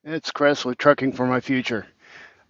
It's Chris with Trucking for My Future.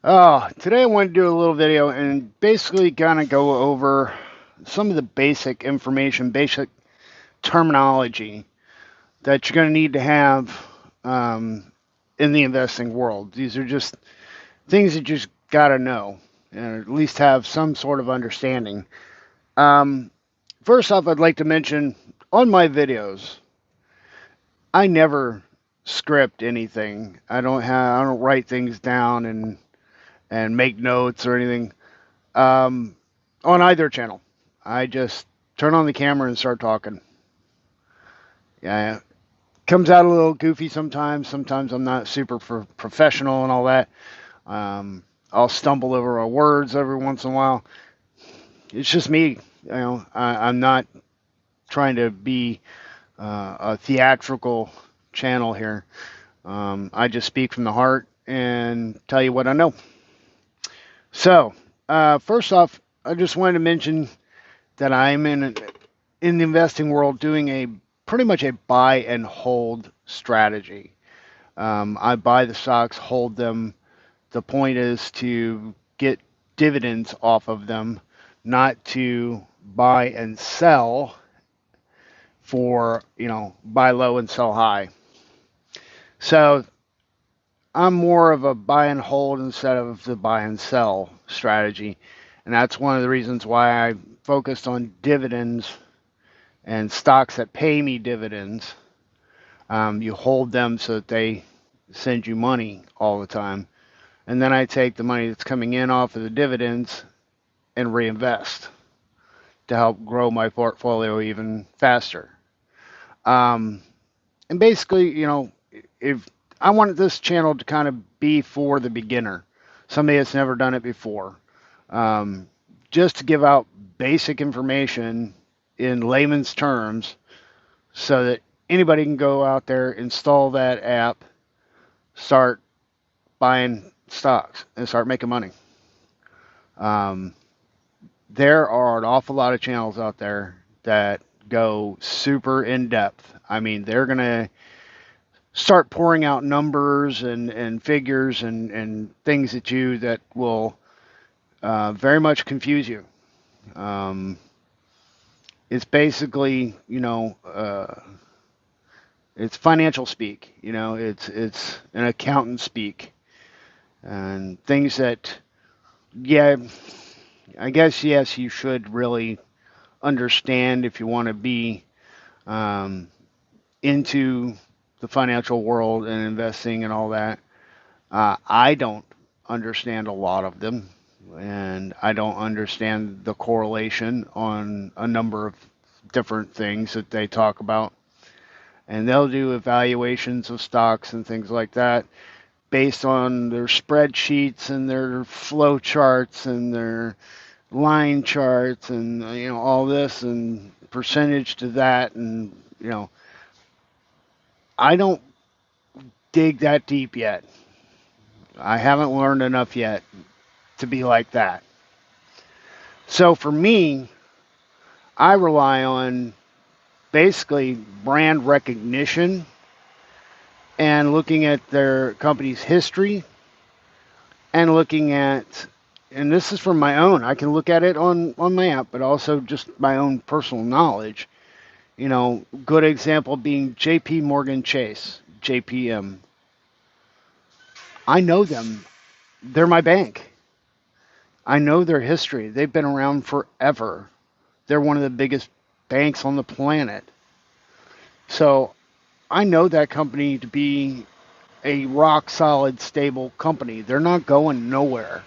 Today I want to do a little video and basically kind of go over some of the basic information, basic terminology that you're going to need to have um, in the investing world. These are just things that you just got to know and at least have some sort of understanding. Um, First off, I'd like to mention on my videos, I never script anything. I don't write things down and make notes or anything um, on either channel. I just turn on the camera and start talking. Yeah, it comes out a little goofy sometimes. Sometimes I'm not super professional and all that. I'll stumble over our words every once in a while. It's just me. I'm not trying to be a theatrical channel here. I just speak from the heart and tell you what I know. So, first off, I just wanted to mention that I'm in the investing world doing a pretty much a buy and hold strategy. I buy the stocks, hold them. The point is to get dividends off of them, not to buy and sell for, buy low and sell high. So I'm more of a buy and hold instead of the buy and sell strategy. And that's one of the reasons why I focused on dividends and stocks that pay me dividends. You hold them so that they send you money all the time. And then I take the money that's coming in off of the dividends and reinvest to help grow my portfolio even faster. Um, and basically, if I wanted this channel to kind of be for the beginner, somebody that's never done it before, um, just to give out basic information in layman's terms so that anybody can go out there, install that app, start buying stocks, and start making money. Um, there are an awful lot of channels out there that go super in depth. I mean, they're going to start pouring out numbers and figures and things at you that will very much confuse you. Um, it's basically, it's financial speak. It's an accountant speak and things that, yeah, I guess yes, you should really understand if you want to be um, into the financial world and investing and all that. I don't understand a lot of them, and I don't understand the correlation on a number of different things that they talk about. And they'll do evaluations of stocks and things like that based on their spreadsheets and their flow charts and their line charts and all this and percentage to that and I don't dig that deep yet. I haven't learned enough yet to be like that. So for me, I rely on basically brand recognition and looking at their company's history and looking at, and this is from my own, I can look at it on my app, but also just my own personal knowledge. Good example being JP Morgan Chase, JPM. I know them. They're my bank. I know their history. They've been around forever. They're one of the biggest banks on the planet. So I know that company to be a rock solid, stable company. They're not going nowhere.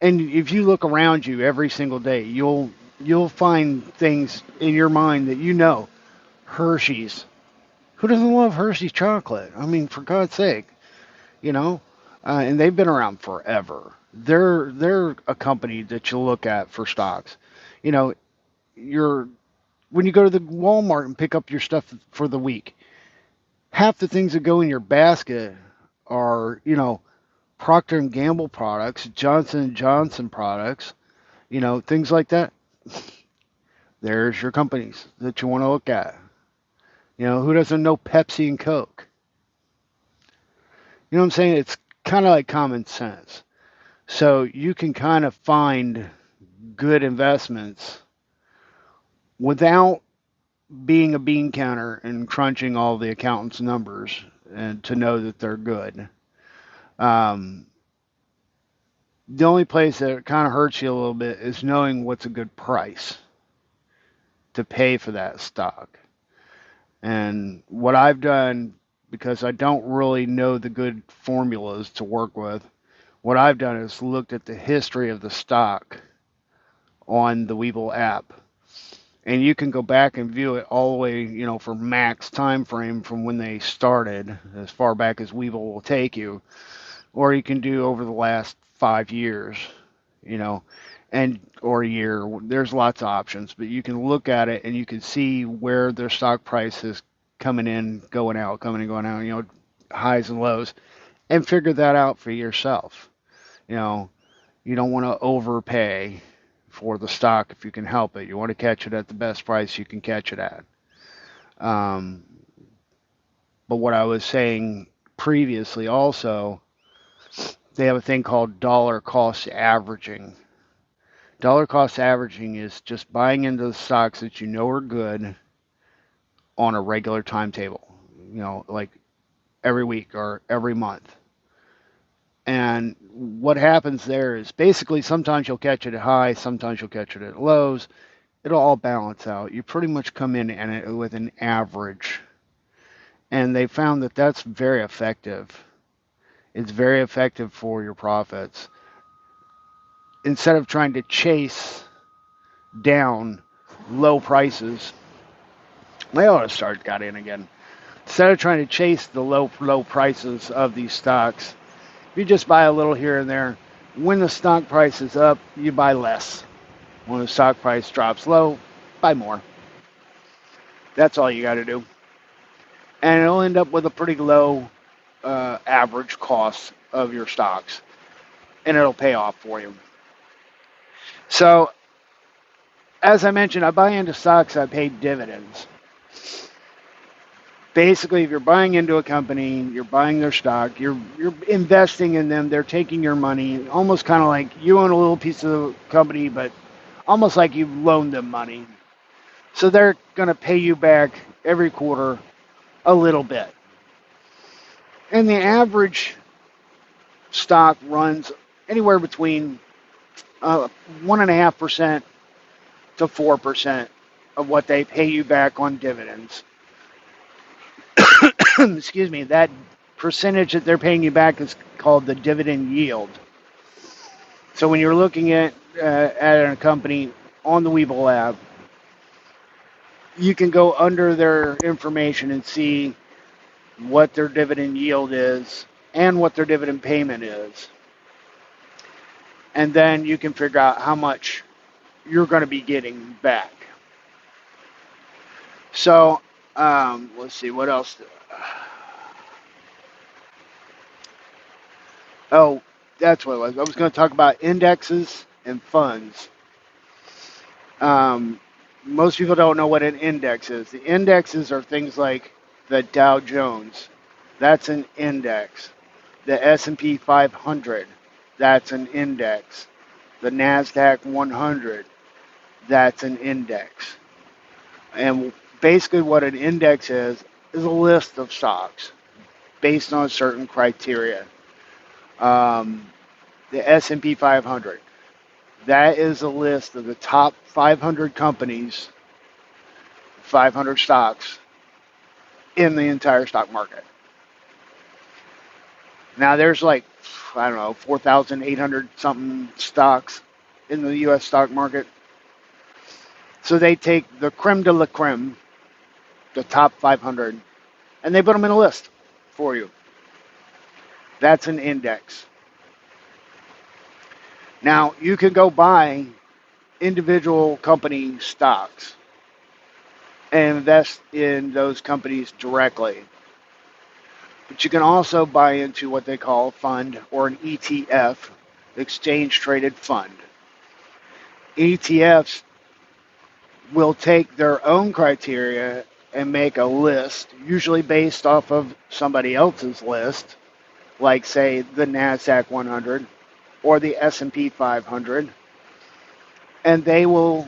And if you look around you every single day, you'll find things in your mind that Hershey's. Who doesn't love Hershey's chocolate? I mean, for God's sake, you know. And they've been around forever. They're a company that you look at for stocks. You know, you're when you go to the Walmart and pick up your stuff for the week, half the things that go in your basket are Procter and Gamble products, Johnson and Johnson products, things like that. There's your companies that you want to look at. Who doesn't know Pepsi and Coke? You know what I'm saying? It's kind of like common sense. So you can kind of find good investments without being a bean counter and crunching all the accountant's numbers and to know that they're good. Um, the only place that it kind of hurts you a little bit is knowing what's a good price to pay for that stock. And what I've done, because I don't really know the good formulas to work with, what I've done is looked at the history of the stock on the Webull app. And you can go back and view it all the way, for max time frame from when they started, as far back as Webull will take you, or you can do over the last 5 years, you know, and or a year. There's lots of options, but you can look at it and you can see where their stock price is coming in, going out, coming and going out, highs and lows, and figure that out for yourself. You know, you don't want to overpay for the stock if you can help it. You want to catch it at the best price you can catch it at. Um, but what I was saying previously also, they have a thing called dollar cost averaging. Dollar cost averaging is just buying into the stocks that you know are good on a regular timetable, like every week or every month. And what happens there is basically sometimes you'll catch it at highs, sometimes you'll catch it at lows. It'll all balance out. You pretty much come in and it with an average. And they found that that's very effective. It's very effective for your profits. Instead of trying to chase down low prices, I ought to start got in again. Instead of trying to chase the low prices of these stocks, you just buy a little here and there. When the stock price is up, you buy less. When the stock price drops low, buy more. That's all you got to do. And it'll end up with a pretty low average cost of your stocks. And it'll pay off for you. So, as I mentioned, I buy into stocks, I pay dividends. Basically, if you're buying into a company, you're buying their stock, you're investing in them, they're taking your money, almost kind of like you own a little piece of the company, but almost like you've loaned them money. So they're going to pay you back every quarter a little bit. And the average stock runs anywhere between 1.5% to 4% of what they pay you back on dividends. Excuse me, that percentage that they're paying you back is called the dividend yield. So when you're looking at a company on the Webull app, you can go under their information and see what their dividend yield is and what their dividend payment is. And then you can figure out how much you're going to be getting back. So, let's see, what else? Oh, that's what it was. I was going to talk about indexes and funds. Most people don't know what an index is. The indexes are things like the Dow Jones. That's an index. The S&P 500. That's an index. The NASDAQ 100. That's an index. And basically what an index is a list of stocks based on certain criteria. The S&P 500. That is a list of the top 500 companies, 500 stocks in the entire stock market. Now there's 4,800 something stocks in the U.S. stock market. So they take the creme de la creme, the top 500, and they put them in a list for you. That's an index. Now, you can go buy individual company stocks and invest in those companies directly. But you can also buy into what they call a fund or an ETF, exchange traded fund. ETFs will take their own criteria and make a list, usually based off of somebody else's list, like say the NASDAQ 100 or the S&P 500, and they will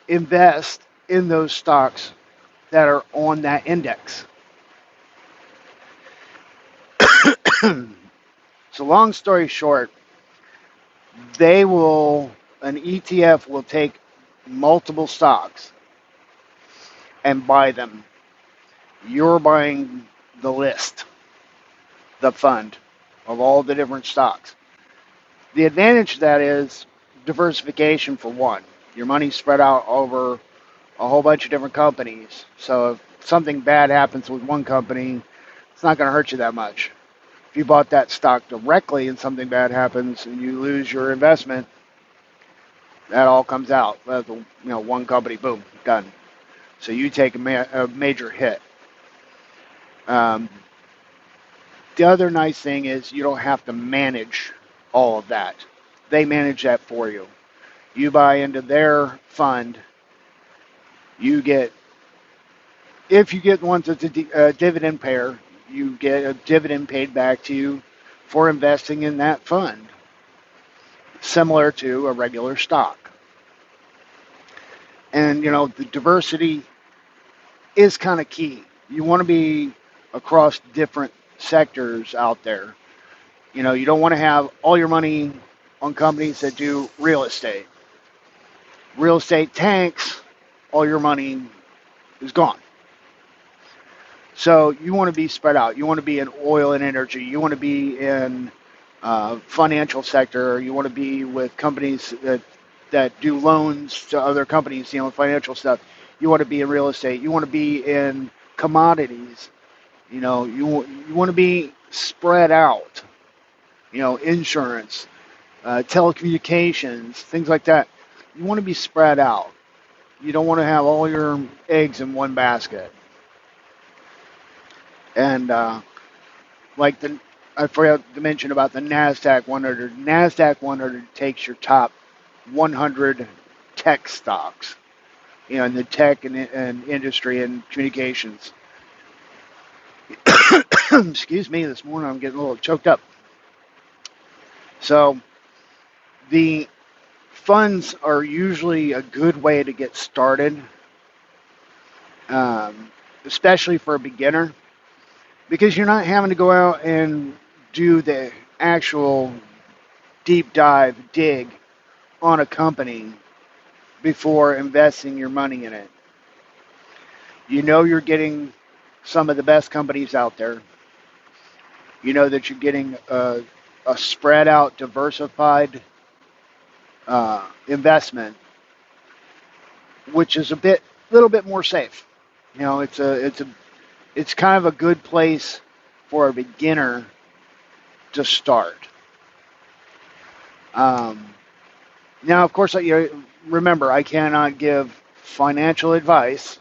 invest in those stocks that are on that index. So long story short, an ETF will take multiple stocks and buy them. You're buying the list, the fund of all the different stocks. The advantage of that is diversification for one. Your money's spread out over a whole bunch of different companies. So if something bad happens with one company, it's not going to hurt you that much. If you bought that stock directly and something bad happens and you lose your investment, that all comes out. One company, boom, done. So you take a major hit. The other nice thing is you don't have to manage all of that. They manage that for you. You buy into their fund. If you get one that's a dividend payer, you get a dividend paid back to you for investing in that fund, similar to a regular stock. And, the diversity is kind of key. You want to be across different sectors out there. You don't want to have all your money on companies that do real estate. Real estate tanks, all your money is gone. So you want to be spread out. You want to be in oil and energy. You want to be in financial sector. You want to be with companies that do loans to other companies, financial stuff. You want to be in real estate. You want to be in commodities. You want to be spread out. Insurance, telecommunications, things like that. You want to be spread out. You don't want to have all your eggs in one basket. And I forgot to mention about the NASDAQ 100. NASDAQ 100 takes your top 100 tech stocks, in the tech and industry and communications. Excuse me, this morning I'm getting a little choked up. So the funds are usually a good way to get started, especially for a beginner, because you're not having to go out and do the actual deep dive dig on a company before investing your money in it. You're getting some of the best companies out there. You know that you're getting a spread out, diversified investment, which is a little bit more safe. It's kind of a good place for a beginner to start. Now, of course, remember, I cannot give financial advice.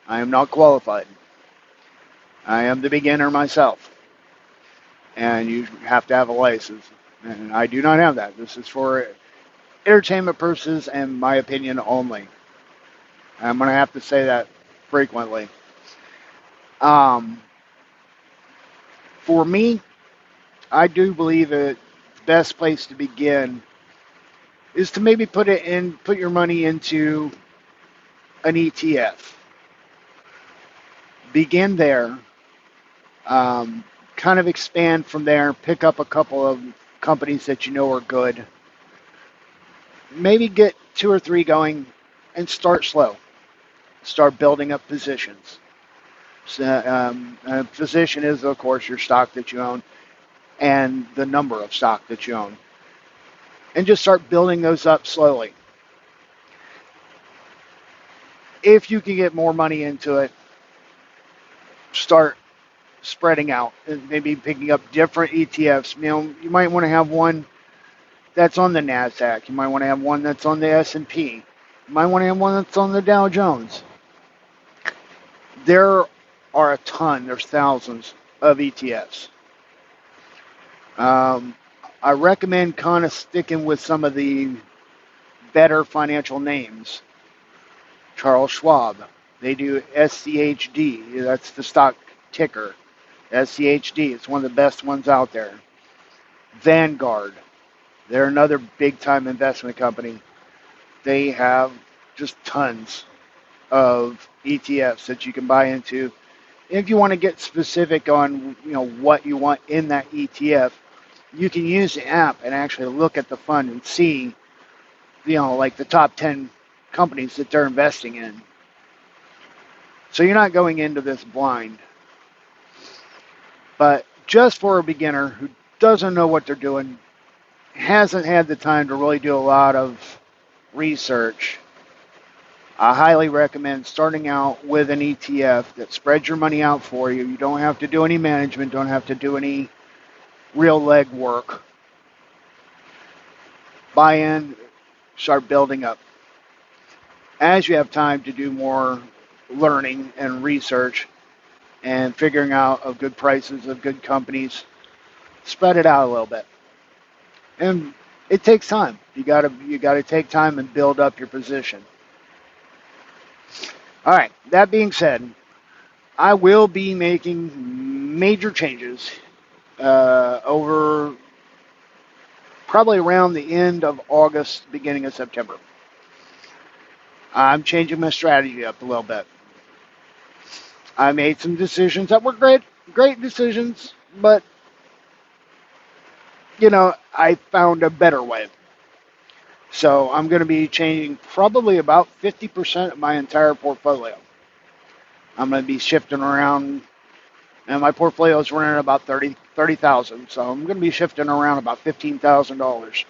I am not qualified. I am the beginner myself. And you have to have a license. And I do not have that. This is for entertainment purposes and my opinion only. I'm going to have to say that frequently. For me, I do believe that the best place to begin is to maybe put your money into an ETF. Begin there, kind of expand from there, pick up a couple of companies that you know are good. Maybe get 2 or 3 going and start slow. Start building up positions. So, a position is, of course, your stock that you own and the number of stock that you own. And just start building those up slowly. If you can get more money into it, start spreading out and maybe picking up different ETFs. You might want to have one that's on the NASDAQ. You might want to have one that's on the S&P. You might want to have one that's on the Dow Jones. There are there's thousands of ETFs. I recommend kind of sticking with some of the better financial names. Charles Schwab. They do SCHD. That's the stock ticker. SCHD, it's one of the best ones out there. Vanguard, they're another big-time investment company. They have just tons of ETFs that you can buy into. If you want to get specific on what you want in that ETF, you can use the app and actually look at the fund and see like the top 10 companies that they're investing in. So you're not going into this blind. But just for a beginner who doesn't know what they're doing, hasn't had the time to really do a lot of research, I highly recommend starting out with an ETF that spreads your money out for you. You don't have to do any management, don't have to do any real leg work. Buy in, start building up. As you have time to do more learning and research and figuring out of good prices of good companies, spread it out a little bit. And it takes time. You gotta take time and build up your position. All right, that being said, I will be making major changes over probably around the end of August, beginning of September. I'm changing my strategy up a little bit. I made some decisions that were great decisions, but I found a better way. So I'm going to be changing probably about 50% of my entire portfolio. I'm going to be shifting around, and my portfolio is running about $30,000. So I'm going to be shifting around about $15,000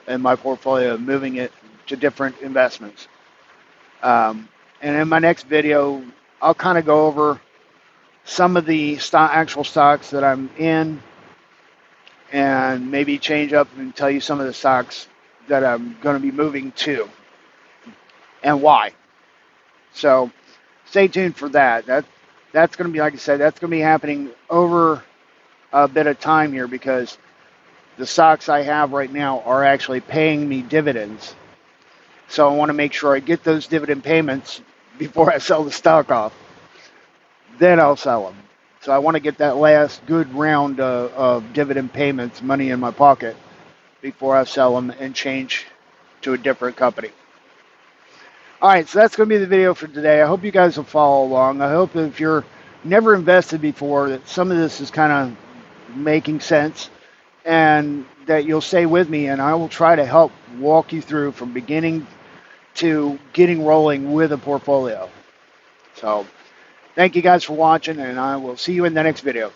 in my portfolio, moving it to different investments. And in my next video, I'll kind of go over some of the actual stocks that I'm in, and maybe change up and tell you some of the stocks that I'm going to be moving to and why. So stay tuned for that. That's going to be, like I said, that's going to be happening over a bit of time here, because the stocks I have right now are actually paying me dividends. So I want to make sure I get those dividend payments before I sell the stock off. Then I'll sell them. So I want to get that last good round of dividend payments, money in my pocket, before I sell them and change to a different company. All right, so that's going to be the video for today. I hope you guys will follow along. I hope if you're never invested before, that some of this is kind of making sense, and that you'll stay with me, and I will try to help walk you through from beginning to getting rolling with a portfolio. So thank you guys for watching, and I will see you in the next video.